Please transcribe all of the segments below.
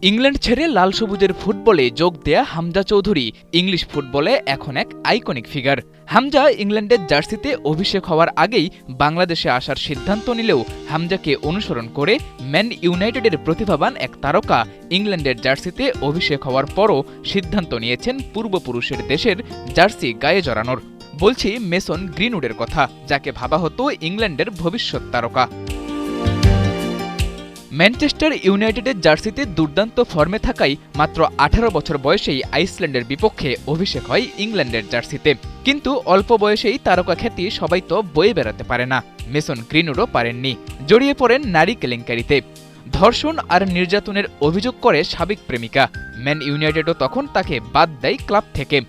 England ছেড়ে লাল সবুজের ফুটবলে যোগ দেয়া হামজা চৌধুরী ইংলিশ ফুটবলে এখন এক আইকনিক ফিগার। হামজা ইংল্যান্ডের জার্সিতে অভিষেক হওয়ার আগেই বাংলাদেশে আসার সিদ্ধান্ত নিলেও হামজাকে অনুসরণ করে ম্যান ইউনাইটেডের প্রতিভাবান এক তারকা ইংল্যান্ডের জার্সিতে অভিষেক হওয়ার পরও সিদ্ধান্ত নিয়েছেন পূর্বপুরুষের দেশের জার্সি গায়ে জড়ানোর। বলছি মেসন গ্রিনউডের কথা, যাকে ভাবা হতো ইংল্যান্ডের ভবিষ্যৎ তারকা। ম্যানচেস্টার ইউনাইটেডের জার্সিতে দুর্দান্ত ফর্মে থাকায় মাত্র 18 বছর বয়সেই আইসল্যান্ডের বিপক্ষে অভিষেক হয় ইংল্যান্ডের জার্সিতে। কিন্তু অল্প বয়সেই তারকা খ্যাতি সবাই তো বয়ে বেড়াতে পারে না, মেসন গ্রিনউডও পারেননি। জড়িয়ে পড়েন নারী কেলেঙ্কারিতে। ধর্ষণ আর নির্যাতনের অভিযোগ করে সাবেক প্রেমিকা। ম্যান ইউনাইটেডও তখন তাকে বাদ দেয় ক্লাব থেকে।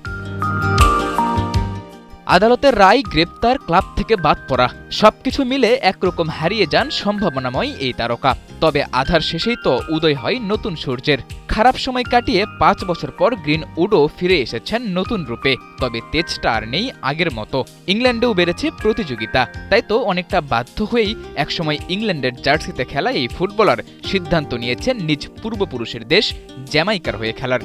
আদালতের রায়, গ্রেপ্তার, ক্লাব থেকে বাদ পড়া, সবকিছু মিলে একরকম হারিয়ে যান সম্ভাবনাময় এই তারকা। তবে আধার শেষেই তো উদয় হয় নতুন সূর্যের। খারাপ সময় কাটিয়ে 5 বছর পর গ্রিনউডও ফিরে এসেছেন নতুন রূপে। তবে তেজটা আর নেই আগের মতো। ইংল্যান্ডেও বেড়েছে প্রতিযোগিতা, তাই তো অনেকটা বাধ্য হয়েই একসময় ইংল্যান্ডের জার্সিতে খেলা এই ফুটবলার সিদ্ধান্ত নিয়েছেন নিজ পূর্বপুরুষের দেশ জ্যামাইকার হয়ে খেলার।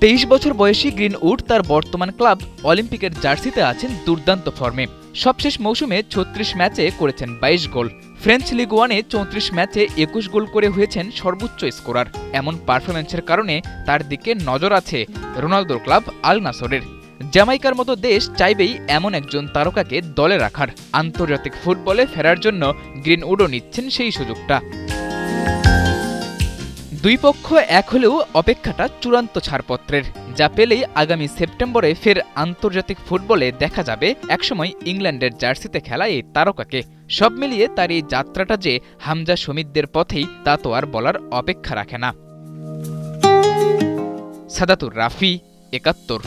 23 বছর বয়সী গ্রিনউড তার বর্তমান ক্লাব অলিম্পিকের জার্সিতে আছেন দুর্দান্ত ফর্মে। সবশেষ মৌসুমে 36 ম্যাচে করেছেন 22 গোল। ফ্রেঞ্চ লিগ ওয়ানে 34 ম্যাচে 21 গোল করে হয়েছেন সর্বোচ্চ স্কোরার। এমন পারফরম্যান্সের কারণে তার দিকে নজর আছে রোনালদোর ক্লাব আল নাসরের। জ্যামাইকার মতো দেশ চাইবেই এমন একজন তারকাকে দলে রাখার। আন্তর্জাতিক ফুটবলে ফেরার জন্য গ্রিনউডও নিচ্ছেন সেই সুযোগটা। দুই পক্ষ এক হলেও অপেক্ষাটা চূড়ান্ত ছাড়পত্রের, যা পেলেই আগামী সেপ্টেম্বরে ফের আন্তর্জাতিক ফুটবলে দেখা যাবে একসময় ইংল্যান্ডের জার্সিতে খেলা এই তারকাকে। সব মিলিয়ে তার এই যাত্রাটা যে হামজা শমীদদের পথেই, তা তো আর বলার অপেক্ষা রাখে না। সাদাতুর রাফি, ৭১।